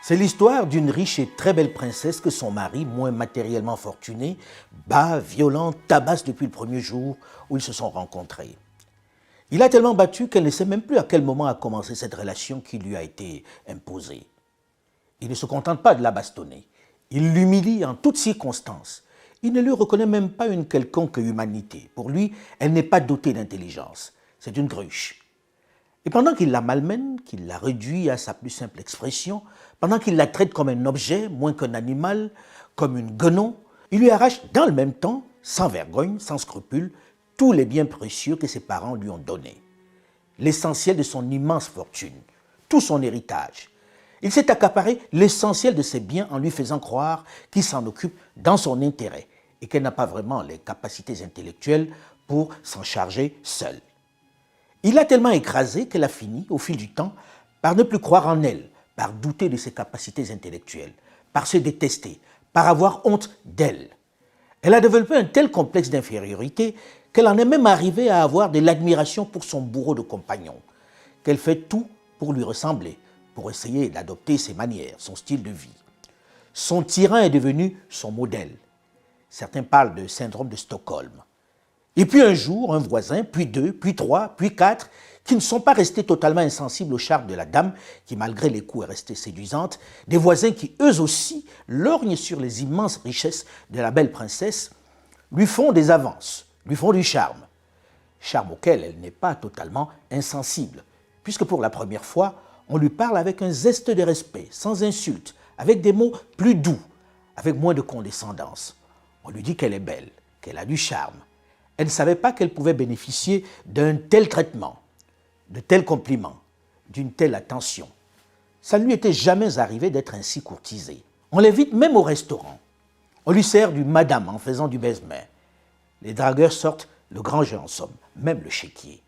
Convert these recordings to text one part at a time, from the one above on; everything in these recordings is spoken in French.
C'est l'histoire d'une riche et très belle princesse que son mari, moins matériellement fortuné, bat, violent, tabasse depuis le premier jour où ils se sont rencontrés. Il a tellement battu qu'elle ne sait même plus à quel moment a commencé cette relation qui lui a été imposée. Il ne se contente pas de la bastonner. Il l'humilie en toutes circonstances. Il ne lui reconnaît même pas une quelconque humanité. Pour lui, elle n'est pas dotée d'intelligence. C'est une cruche. Et pendant qu'il la malmène, qu'il la réduit à sa plus simple expression, pendant qu'il la traite comme un objet, moins qu'un animal, comme une guenon, il lui arrache dans le même temps, sans vergogne, sans scrupule, tous les biens précieux que ses parents lui ont donnés. L'essentiel de son immense fortune, tout son héritage. Il s'est accaparé l'essentiel de ses biens en lui faisant croire qu'il s'en occupe dans son intérêt et qu'elle n'a pas vraiment les capacités intellectuelles pour s'en charger seule. Il l'a tellement écrasée qu'elle a fini, au fil du temps, par ne plus croire en elle, par douter de ses capacités intellectuelles, par se détester, par avoir honte d'elle. Elle a développé un tel complexe d'infériorité qu'elle en est même arrivée à avoir de l'admiration pour son bourreau de compagnon, qu'elle fait tout pour lui ressembler, pour essayer d'adopter ses manières, son style de vie. Son tyran est devenu son modèle. Certains parlent de syndrome de Stockholm. Et puis un jour, un voisin, puis deux, puis trois, puis quatre, qui ne sont pas restés totalement insensibles au charme de la dame, qui malgré les coups est restée séduisante, des voisins qui eux aussi lorgnent sur les immenses richesses de la belle princesse, lui font des avances, lui font du charme auquel elle n'est pas totalement insensible, puisque pour la première fois, on lui parle avec un zeste de respect, sans insulte, avec des mots plus doux, avec moins de condescendance. On lui dit qu'elle est belle, qu'elle a du charme. Elle ne savait pas qu'elle pouvait bénéficier d'un tel traitement, de tels compliments, d'une telle attention. Ça ne lui était jamais arrivé d'être ainsi courtisée. On l'invite même au restaurant. On lui sert du madame en faisant du baise-main. Les dragueurs sortent le grand jeu en somme, même le chéquier.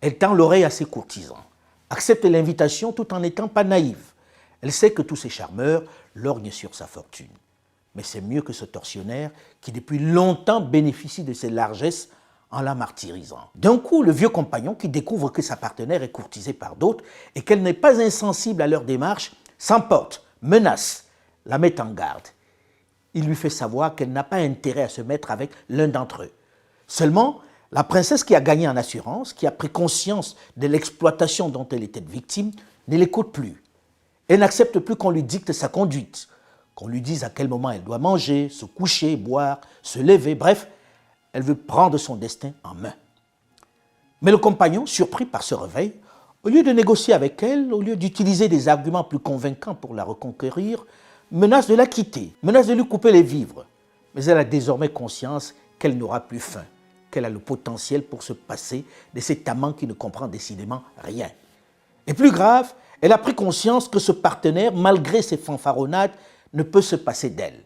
Elle tend l'oreille à ses courtisans, accepte l'invitation tout en n'étant pas naïve. Elle sait que tous ces charmeurs lorgnent sur sa fortune. Mais c'est mieux que ce tortionnaire qui depuis longtemps bénéficie de ses largesses en la martyrisant. D'un coup, le vieux compagnon qui découvre que sa partenaire est courtisée par d'autres et qu'elle n'est pas insensible à leur démarche, s'emporte, menace, la met en garde. Il lui fait savoir qu'elle n'a pas intérêt à se mettre avec l'un d'entre eux. Seulement, la princesse qui a gagné en assurance, qui a pris conscience de l'exploitation dont elle était victime, ne l'écoute plus. Elle n'accepte plus qu'on lui dicte sa conduite, qu'on lui dise à quel moment elle doit manger, se coucher, boire, se lever, bref, elle veut prendre son destin en main. Mais le compagnon, surpris par ce réveil, au lieu de négocier avec elle, au lieu d'utiliser des arguments plus convaincants pour la reconquérir, menace de la quitter, menace de lui couper les vivres. Mais elle a désormais conscience qu'elle n'aura plus faim, qu'elle a le potentiel pour se passer de cet amant qui ne comprend décidément rien. Et plus grave, elle a pris conscience que ce partenaire, malgré ses fanfaronnades, ne peut se passer d'elle.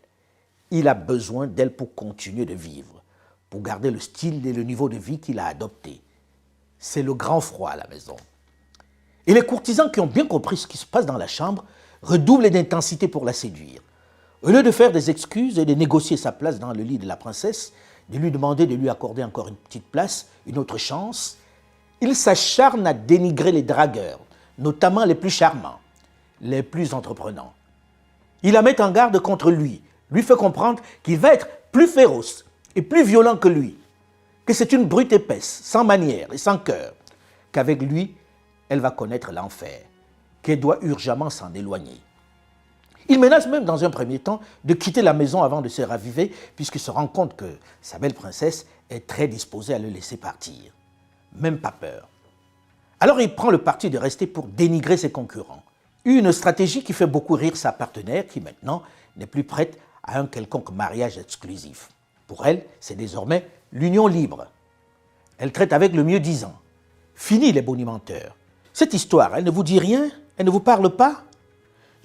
Il a besoin d'elle pour continuer de vivre, pour garder le style et le niveau de vie qu'il a adopté. C'est le grand froid à la maison. Et les courtisans qui ont bien compris ce qui se passe dans la chambre redoublent d'intensité pour la séduire. Au lieu de faire des excuses et de négocier sa place dans le lit de la princesse, de lui demander de lui accorder encore une petite place, une autre chance, ils s'acharnent à dénigrer les dragueurs, notamment les plus charmants, les plus entreprenants. Il la met en garde contre lui fait comprendre qu'il va être plus féroce et plus violent que lui, que c'est une brute épaisse, sans manières et sans cœur, qu'avec lui, elle va connaître l'enfer, qu'elle doit urgemment s'en éloigner. Il menace même dans un premier temps de quitter la maison avant de se raviver, puisqu'il se rend compte que sa belle princesse est très disposée à le laisser partir. Même pas peur. Alors il prend le parti de rester pour dénigrer ses concurrents. Une stratégie qui fait beaucoup rire sa partenaire qui maintenant n'est plus prête à un quelconque mariage exclusif. Pour elle, c'est désormais l'union libre. Elle traite avec le mieux-disant. Fini les bonimenteurs. Cette histoire, elle ne vous dit rien? Elle ne vous parle pas?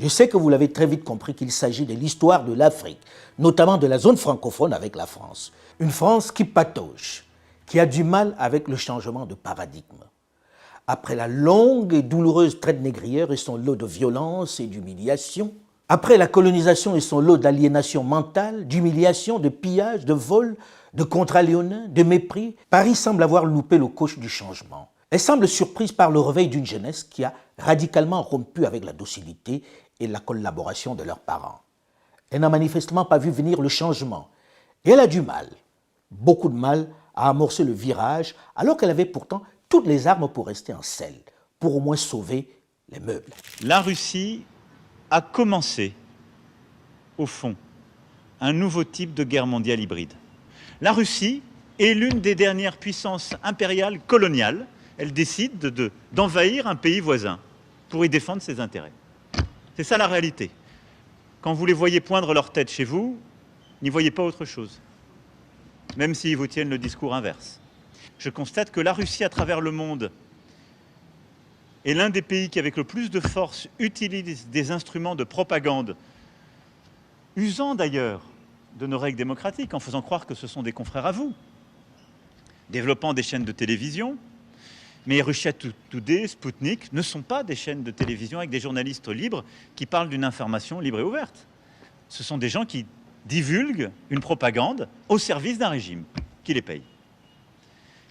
Je sais que vous l'avez très vite compris qu'il s'agit de l'histoire de l'Afrique, notamment de la zone francophone avec la France. Une France qui patauge, qui a du mal avec le changement de paradigme. Après la longue et douloureuse traite négrière et son lot de violence et d'humiliation, après la colonisation et son lot d'aliénation mentale, d'humiliation, de pillage, de vol, de contrats léonins, de mépris, Paris semble avoir loupé le coche du changement. Elle semble surprise par le réveil d'une jeunesse qui a radicalement rompu avec la docilité et la collaboration de leurs parents. Elle n'a manifestement pas vu venir le changement et elle a du mal, beaucoup de mal, à amorcer le virage alors qu'elle avait pourtant toutes les armes pour rester en selle, pour au moins sauver les meubles. La Russie a commencé, au fond, un nouveau type de guerre mondiale hybride. La Russie est l'une des dernières puissances impériales coloniales. Elle décide d'envahir un pays voisin pour y défendre ses intérêts. C'est ça la réalité. Quand vous les voyez poindre leur tête chez vous, n'y voyez pas autre chose, même s'ils vous tiennent le discours inverse. Je constate que la Russie, à travers le monde, est l'un des pays qui, avec le plus de force, utilise des instruments de propagande, usant d'ailleurs de nos règles démocratiques, en faisant croire que ce sont des confrères à vous, développant des chaînes de télévision. Mais Russia Today, Sputnik ne sont pas des chaînes de télévision avec des journalistes libres qui parlent d'une information libre et ouverte. Ce sont des gens qui divulguent une propagande au service d'un régime qui les paye.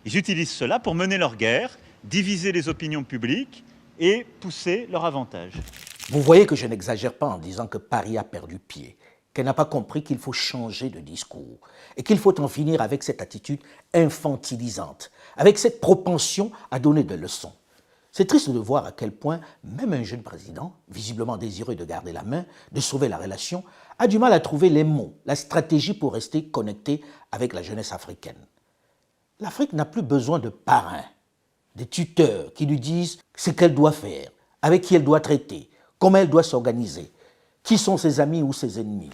Ils utilisent cela pour mener leur guerre, diviser les opinions publiques et pousser leur avantage. Vous voyez que je n'exagère pas en disant que Paris a perdu pied, qu'elle n'a pas compris qu'il faut changer de discours et qu'il faut en finir avec cette attitude infantilisante, avec cette propension à donner des leçons. C'est triste de voir à quel point même un jeune président, visiblement désireux de garder la main, de sauver la relation, a du mal à trouver les mots, la stratégie pour rester connecté avec la jeunesse africaine. L'Afrique n'a plus besoin de parrains, des tuteurs qui lui disent ce qu'elle doit faire, avec qui elle doit traiter, comment elle doit s'organiser, qui sont ses amis ou ses ennemis.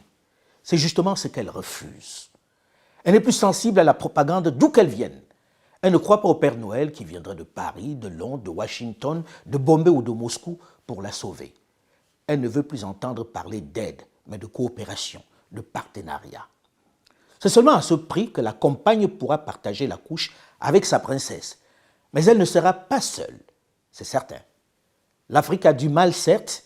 C'est justement ce qu'elle refuse. Elle n'est plus sensible à la propagande d'où qu'elle vienne. Elle ne croit pas au Père Noël qui viendrait de Paris, de Londres, de Washington, de Bombay ou de Moscou pour la sauver. Elle ne veut plus entendre parler d'aide, mais de coopération, de partenariat. C'est seulement à ce prix que la compagne pourra partager la couche avec sa princesse. Mais elle ne sera pas seule, c'est certain. L'Afrique a du mal, certes.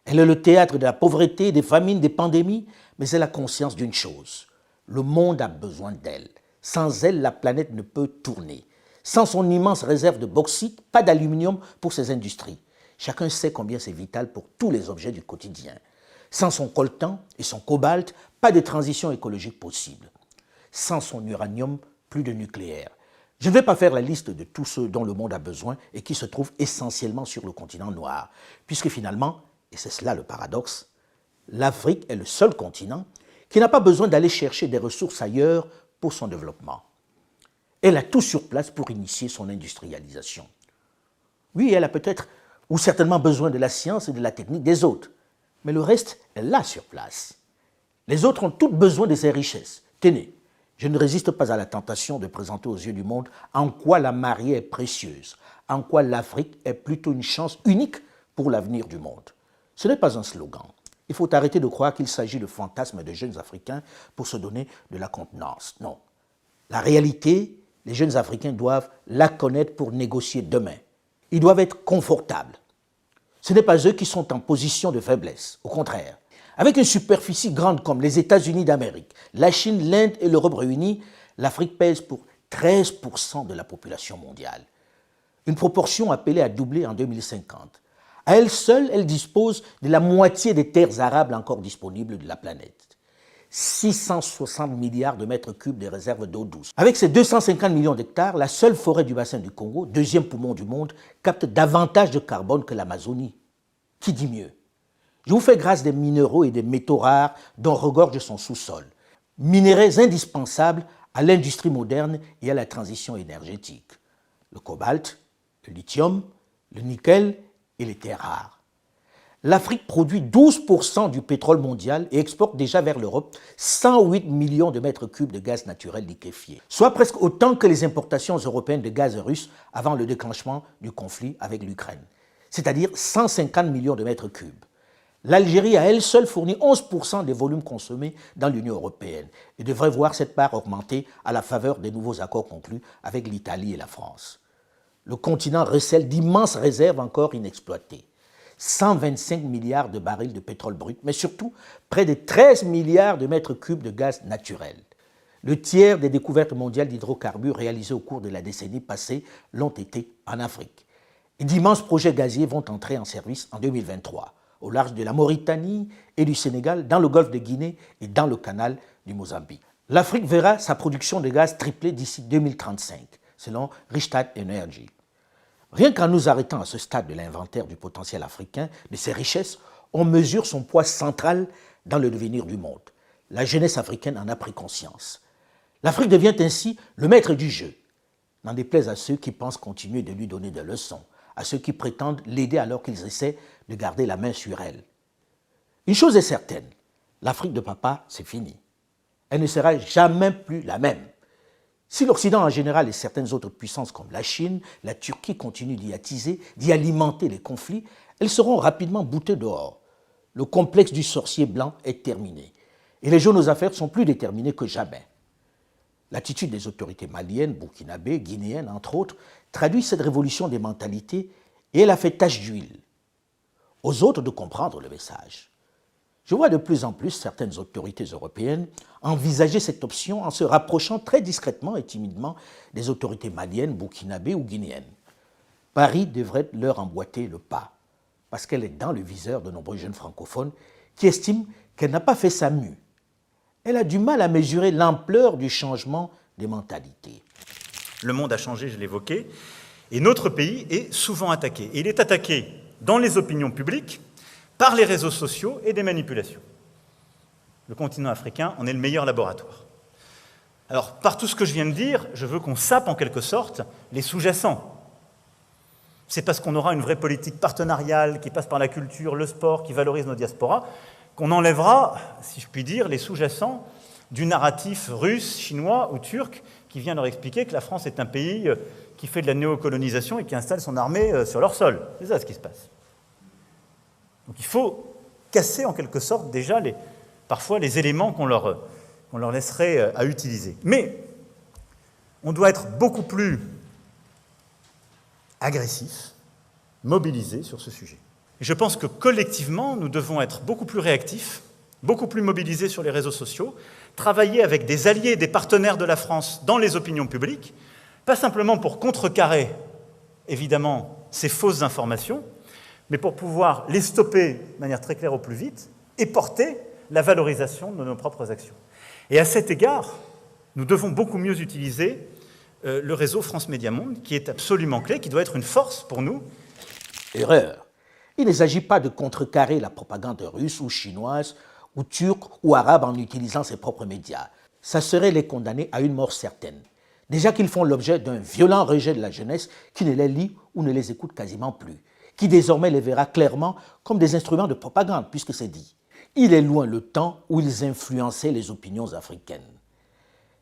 Elle est le théâtre de la pauvreté, des famines, des pandémies, mais elle a conscience d'une chose. Le monde a besoin d'elle. Sans elle, la planète ne peut tourner. Sans son immense réserve de bauxite, pas d'aluminium pour ses industries. Chacun sait combien c'est vital pour tous les objets du quotidien. Sans son coltan et son cobalt, pas de transition écologique possible. Sans son uranium, plus de nucléaire. Je ne vais pas faire la liste de tous ceux dont le monde a besoin et qui se trouvent essentiellement sur le continent noir, puisque finalement, et c'est cela le paradoxe, l'Afrique est le seul continent qui n'a pas besoin d'aller chercher des ressources ailleurs pour son développement. Elle a tout sur place pour initier son industrialisation. Oui, elle a peut-être ou certainement besoin de la science et de la technique des autres, mais le reste, elle l'a sur place. Les autres ont toutes besoin de ses richesses. Tenez, je ne résiste pas à la tentation de présenter aux yeux du monde en quoi la mariée est précieuse, en quoi l'Afrique est plutôt une chance unique pour l'avenir du monde. Ce n'est pas un slogan. Il faut arrêter de croire qu'il s'agit de fantasmes de jeunes Africains pour se donner de la contenance. Non. La réalité, les jeunes Africains doivent la connaître pour négocier demain. Ils doivent être confortables. Ce n'est pas eux qui sont en position de faiblesse. Au contraire. Avec une superficie grande comme les États-Unis d'Amérique, la Chine, l'Inde et l'Europe réunies, l'Afrique pèse pour 13% de la population mondiale. Une proportion appelée à doubler en 2050. À elle seule, elle dispose de la moitié des terres arables encore disponibles de la planète. 660 milliards de mètres cubes de réserves d'eau douce. Avec ses 250 millions d'hectares, la seule forêt du bassin du Congo, deuxième poumon du monde, capte davantage de carbone que l'Amazonie. Qui dit mieux? Je vous fais grâce des minéraux et des métaux rares dont regorge son sous-sol. Minéraux indispensables à l'industrie moderne et à la transition énergétique. Le cobalt, le lithium, le nickel et les terres rares. L'Afrique produit 12% du pétrole mondial et exporte déjà vers l'Europe 108 millions de mètres cubes de gaz naturel liquéfié, soit presque autant que les importations européennes de gaz russe avant le déclenchement du conflit avec l'Ukraine, c'est-à-dire 150 millions de mètres cubes. L'Algérie à elle seule fournit 11% des volumes consommés dans l'Union européenne et devrait voir cette part augmenter à la faveur des nouveaux accords conclus avec l'Italie et la France. Le continent recèle d'immenses réserves encore inexploitées. 125 milliards de barils de pétrole brut, mais surtout près de 13 milliards de mètres cubes de gaz naturel. Le tiers des découvertes mondiales d'hydrocarbures réalisées au cours de la décennie passée l'ont été en Afrique. Et d'immenses projets gaziers vont entrer en service en 2023. au large de la Mauritanie et du Sénégal, dans le golfe de Guinée et dans le canal du Mozambique. L'Afrique verra sa production de gaz tripler d'ici 2035, selon Rystad Energy. Rien qu'en nous arrêtant à ce stade de l'inventaire du potentiel africain, de ses richesses, on mesure son poids central dans le devenir du monde. La jeunesse africaine en a pris conscience. L'Afrique devient ainsi le maître du jeu. N'en déplaise à ceux qui pensent continuer de lui donner des leçons, à ceux qui prétendent l'aider alors qu'ils essaient de garder la main sur elle. Une chose est certaine, l'Afrique de papa, c'est fini. Elle ne sera jamais plus la même. Si l'Occident en général et certaines autres puissances comme la Chine, la Turquie continuent d'y attiser, d'y alimenter les conflits, elles seront rapidement boutées dehors. Le complexe du sorcier blanc est terminé. Et les jeunes aux affaires sont plus déterminés que jamais. L'attitude des autorités maliennes, burkinabées, guinéennes, entre autres, traduit cette révolution des mentalités et elle a fait tache d'huile. Aux autres de comprendre le message. Je vois de plus en plus certaines autorités européennes envisager cette option en se rapprochant très discrètement et timidement des autorités maliennes, burkinabées ou guinéennes. Paris devrait leur emboîter le pas, parce qu'elle est dans le viseur de nombreux jeunes francophones qui estiment qu'elle n'a pas fait sa mue. Elle a du mal à mesurer l'ampleur du changement des mentalités. Le monde a changé, je l'évoquais, et notre pays est souvent attaqué. Et il est attaqué dans les opinions publiques, par les réseaux sociaux et des manipulations. Le continent africain en est le meilleur laboratoire. Alors, par tout ce que je viens de dire, je veux qu'on sape en quelque sorte les sous-jacents. C'est parce qu'on aura une vraie politique partenariale qui passe par la culture, le sport, qui valorise nos diasporas, qu'on enlèvera, si je puis dire, les sous-jacents du narratif russe, chinois ou turc qui vient leur expliquer que la France est un pays qui fait de la néocolonisation et qui installe son armée sur leur sol. C'est ça ce qui se passe. Donc il faut casser en quelque sorte déjà parfois les éléments qu'on leur laisserait à utiliser. Mais on doit être beaucoup plus agressif, mobilisé sur ce sujet. Et je pense que collectivement, nous devons être beaucoup plus réactifs, beaucoup plus mobilisés sur les réseaux sociaux, travailler avec des alliés, des partenaires de la France dans les opinions publiques, pas simplement pour contrecarrer, évidemment, ces fausses informations, mais pour pouvoir les stopper de manière très claire au plus vite et porter la valorisation de nos propres actions. Et à cet égard, nous devons beaucoup mieux utiliser le réseau France Média Monde, qui est absolument clé, qui doit être une force pour nous. Erreur. Il ne s'agit pas de contrecarrer la propagande russe ou chinoise ou turque ou arabe en utilisant ses propres médias. Ça serait les condamner à une mort certaine. Déjà qu'ils font l'objet d'un violent rejet de la jeunesse qui ne les lit ou ne les écoute quasiment plus, qui désormais les verra clairement comme des instruments de propagande, puisque c'est dit. Il est loin le temps où ils influençaient les opinions africaines.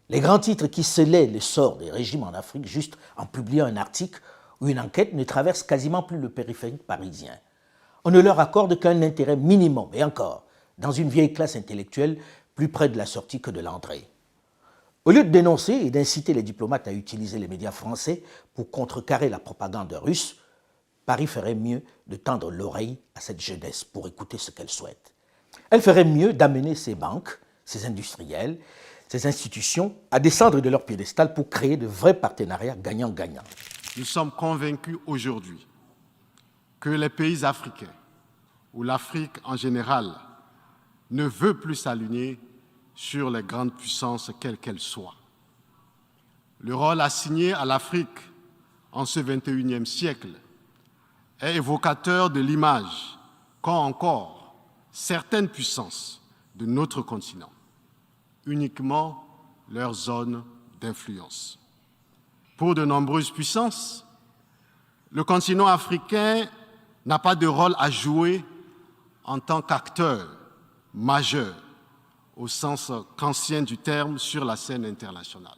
Les grands titres qui scelaient le sort des régimes en Afrique juste en publiant un article ou une enquête ne traversent quasiment plus le périphérique parisien. On ne leur accorde qu'un intérêt minimum, et encore, dans une vieille classe intellectuelle plus près de la sortie que de l'entrée. Au lieu de dénoncer et d'inciter les diplomates à utiliser les médias français pour contrecarrer la propagande russe, Paris ferait mieux de tendre l'oreille à cette jeunesse pour écouter ce qu'elle souhaite. Elle ferait mieux d'amener ses banques, ses industriels, ses institutions à descendre de leur piédestal pour créer de vrais partenariats gagnant-gagnant. Nous sommes convaincus aujourd'hui que les pays africains, ou l'Afrique en général, ne veut plus s'aligner sur les grandes puissances quelles qu'elles soient. Le rôle assigné à l'Afrique en ce XXIe siècle est évocateur de l'image qu'ont encore certaines puissances de notre continent, uniquement leur zone d'influence. Pour de nombreuses puissances, le continent africain n'a pas de rôle à jouer en tant qu'acteur majeur, au sens kantien du terme, sur la scène internationale.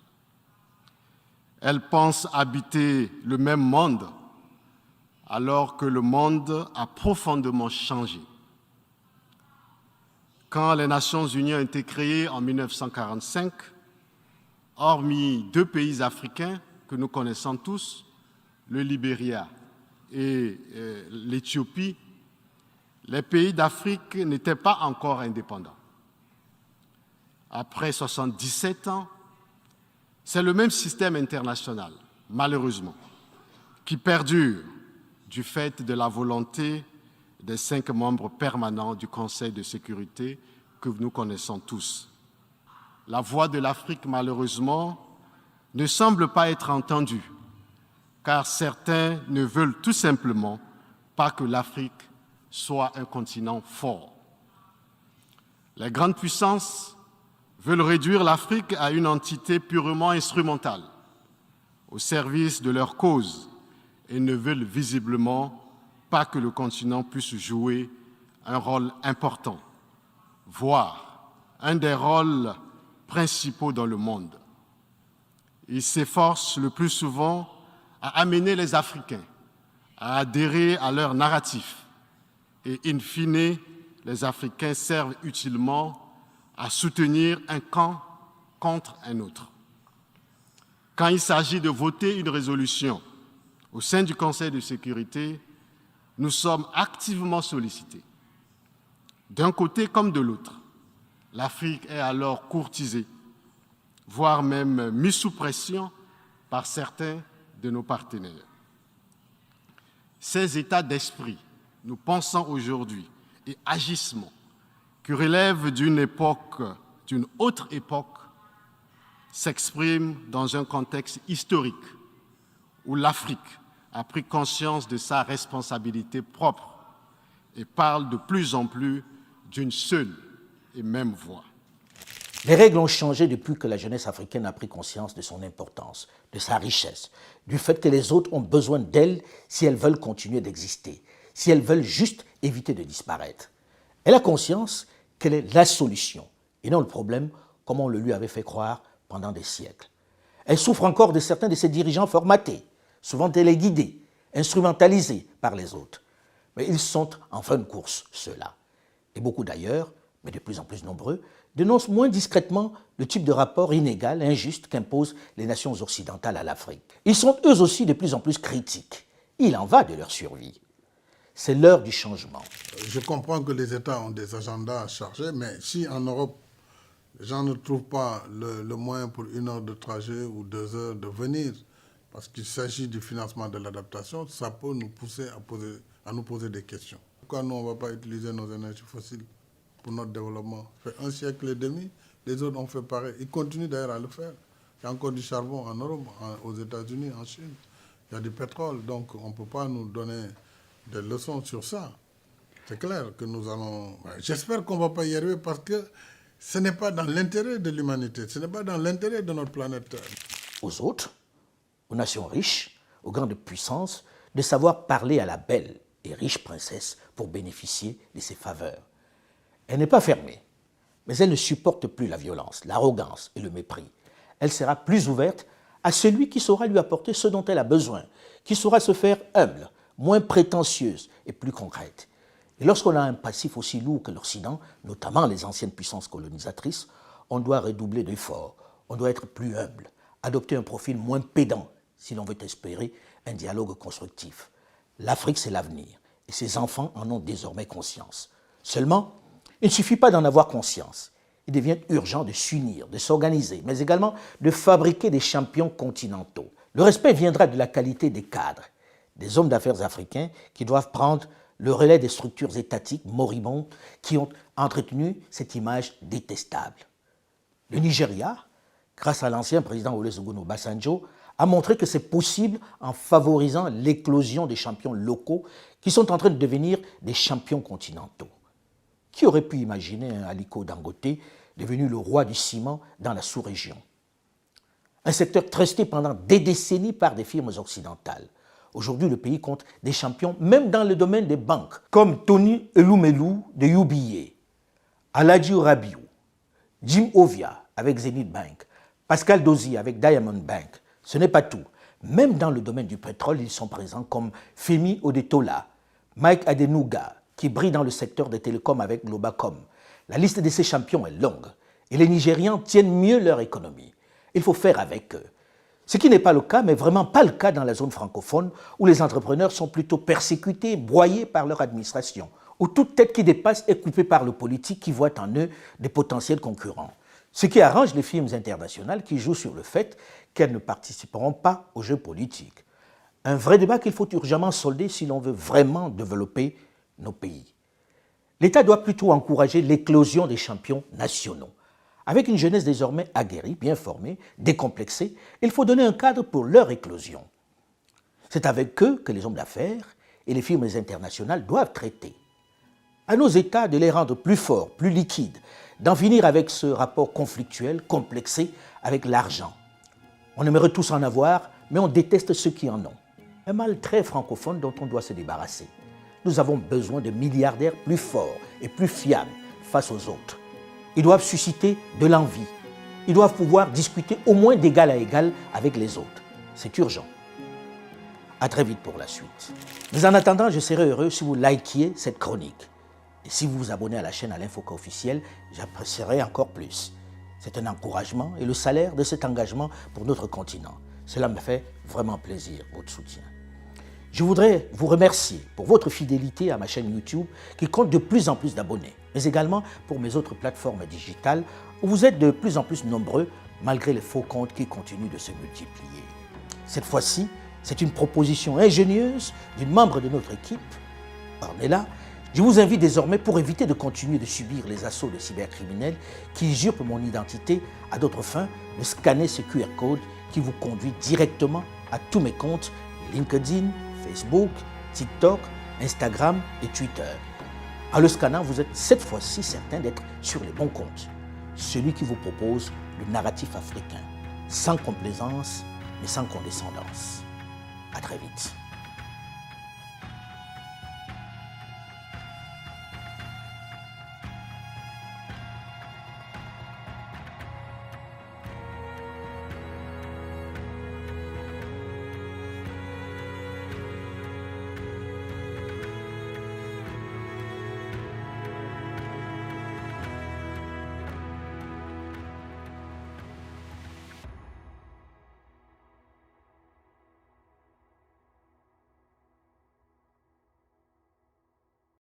Elles pensent habiter le même monde, alors que le monde a profondément changé. Quand les Nations Unies ont été créées en 1945, hormis 2 pays africains que nous connaissons tous, le Libéria et l'Éthiopie, les pays d'Afrique n'étaient pas encore indépendants. Après 77 ans, c'est le même système international, malheureusement, qui perdure du fait de la volonté des 5 membres permanents du Conseil de sécurité que nous connaissons tous. La voix de l'Afrique, malheureusement, ne semble pas être entendue, car certains ne veulent tout simplement pas que l'Afrique soit un continent fort. Les grandes puissances veulent réduire l'Afrique à une entité purement instrumentale, au service de leur cause, et ne veulent visiblement pas que le continent puisse jouer un rôle important, voire un des rôles principaux dans le monde. Ils s'efforcent le plus souvent à amener les Africains à adhérer à leur narratif et, in fine, les Africains servent utilement à soutenir un camp contre un autre. Quand il s'agit de voter une résolution au sein du Conseil de sécurité, nous sommes activement sollicités. D'un côté comme de l'autre, l'Afrique est alors courtisée, voire même mise sous pression par certains de nos partenaires. Ces états d'esprit, nous pensons aujourd'hui, et agissements qui relèvent d'une autre époque, s'expriment dans un contexte historique où l'Afrique a pris conscience de sa responsabilité propre et parle de plus en plus d'une seule et même voix. Les règles ont changé depuis que la jeunesse africaine a pris conscience de son importance, de sa richesse, du fait que les autres ont besoin d'elle si elles veulent continuer d'exister, si elles veulent juste éviter de disparaître. Elle a conscience qu'elle est la solution et non le problème, comme on le lui avait fait croire pendant des siècles. Elle souffre encore de certains de ses dirigeants formatés, souvent téléguidés, instrumentalisés par les autres. Mais ils sont en fin de course, ceux-là. Et beaucoup d'ailleurs, mais de plus en plus nombreux, dénoncent moins discrètement le type de rapport inégal, injuste qu'imposent les nations occidentales à l'Afrique. Ils sont eux aussi de plus en plus critiques. Il en va de leur survie. C'est l'heure du changement. Je comprends que les États ont des agendas chargés, mais si en Europe, les gens ne trouvent pas le moyen pour 1 heure de trajet ou 2 heures de venir, parce qu'il s'agit du financement de l'adaptation, ça peut nous pousser à nous poser des questions. Pourquoi nous, on ne va pas utiliser nos énergies fossiles pour notre développement? Ça fait 1 siècle et demi, les autres ont fait pareil. Ils continuent d'ailleurs à le faire. Il y a encore du charbon en Europe, aux États-Unis, en Chine. Il y a du pétrole, donc on ne peut pas nous donner des leçons sur ça. C'est clair que nous allons... J'espère qu'on ne va pas y arriver parce que ce n'est pas dans l'intérêt de l'humanité, ce n'est pas dans l'intérêt de notre planète Terre. Aux autres, aux nations riches, aux grandes puissances, de savoir parler à la belle et riche princesse pour bénéficier de ses faveurs. Elle n'est pas fermée, mais elle ne supporte plus la violence, l'arrogance et le mépris. Elle sera plus ouverte à celui qui saura lui apporter ce dont elle a besoin, qui saura se faire humble, moins prétentieuse et plus concrète. Et lorsqu'on a un passif aussi lourd que l'Occident, notamment les anciennes puissances colonisatrices, on doit redoubler d'efforts, on doit être plus humble, adopter un profil moins pédant si l'on veut espérer un dialogue constructif. L'Afrique, c'est l'avenir, et ses enfants en ont désormais conscience. Seulement, il ne suffit pas d'en avoir conscience. Il devient urgent de s'unir, de s'organiser, mais également de fabriquer des champions continentaux. Le respect viendra de la qualité des cadres, des hommes d'affaires africains qui doivent prendre le relais des structures étatiques moribondes qui ont entretenu cette image détestable. Le Nigeria, grâce à l'ancien président Olusegun Obasanjo, a montré que c'est possible en favorisant l'éclosion des champions locaux qui sont en train de devenir des champions continentaux. Qui aurait pu imaginer un Aliko Dangote devenu le roi du ciment dans la sous-région? Un secteur trusté pendant des décennies par des firmes occidentales. Aujourd'hui, le pays compte des champions, même dans le domaine des banques, comme Tony Elumelu de UBA, Aladji Rabiou, Jim Ovia avec Zenith Bank, Pascal Dozie avec Diamond Bank. Ce n'est pas tout. Même dans le domaine du pétrole, ils sont présents comme Femi Odetola, Mike Adenuga, qui brille dans le secteur des télécoms avec Globacom. La liste de ces champions est longue et les Nigérians tiennent mieux leur économie. Il faut faire avec eux. Ce qui n'est pas le cas, mais vraiment pas le cas dans la zone francophone où les entrepreneurs sont plutôt persécutés, broyés par leur administration, où toute tête qui dépasse est coupée par le politique qui voit en eux des potentiels concurrents. Ce qui arrange les firmes internationales qui jouent sur le fait qu'elles ne participeront pas aux jeux politiques. Un vrai débat qu'il faut urgemment solder si l'on veut vraiment développer nos pays. L'État doit plutôt encourager l'éclosion des champions nationaux. Avec une jeunesse désormais aguerrie, bien formée, décomplexée, il faut donner un cadre pour leur éclosion. C'est avec eux que les hommes d'affaires et les firmes internationales doivent traiter. À nos États de les rendre plus forts, plus liquides, d'en finir avec ce rapport conflictuel, complexé avec l'argent. On aimerait tous en avoir, mais on déteste ceux qui en ont. Un mal très francophone dont on doit se débarrasser. Nous avons besoin de milliardaires plus forts et plus fiables face aux autres. Ils doivent susciter de l'envie. Ils doivent pouvoir discuter au moins d'égal à égal avec les autres. C'est urgent. À très vite pour la suite. Mais en attendant, je serai heureux si vous likiez cette chronique. Et si vous vous abonnez à la chaîne Alain Foka officielle, j'apprécierai encore plus. C'est un encouragement et le salaire de cet engagement pour notre continent. Cela me fait vraiment plaisir, votre soutien. Je voudrais vous remercier pour votre fidélité à ma chaîne YouTube qui compte de plus en plus d'abonnés, mais également pour mes autres plateformes digitales où vous êtes de plus en plus nombreux malgré les faux comptes qui continuent de se multiplier. Cette fois-ci, c'est une proposition ingénieuse d'une membre de notre équipe, Ornella. Je vous invite désormais, pour éviter de continuer de subir les assauts de cybercriminels qui usurpent mon identité à d'autres fins, de scanner ce QR code qui vous conduit directement à tous mes comptes LinkedIn, Facebook, TikTok, Instagram et Twitter. En le scannant, vous êtes cette fois-ci certain d'être sur les bons comptes. Celui qui vous propose le narratif africain, sans complaisance mais sans condescendance. À très vite.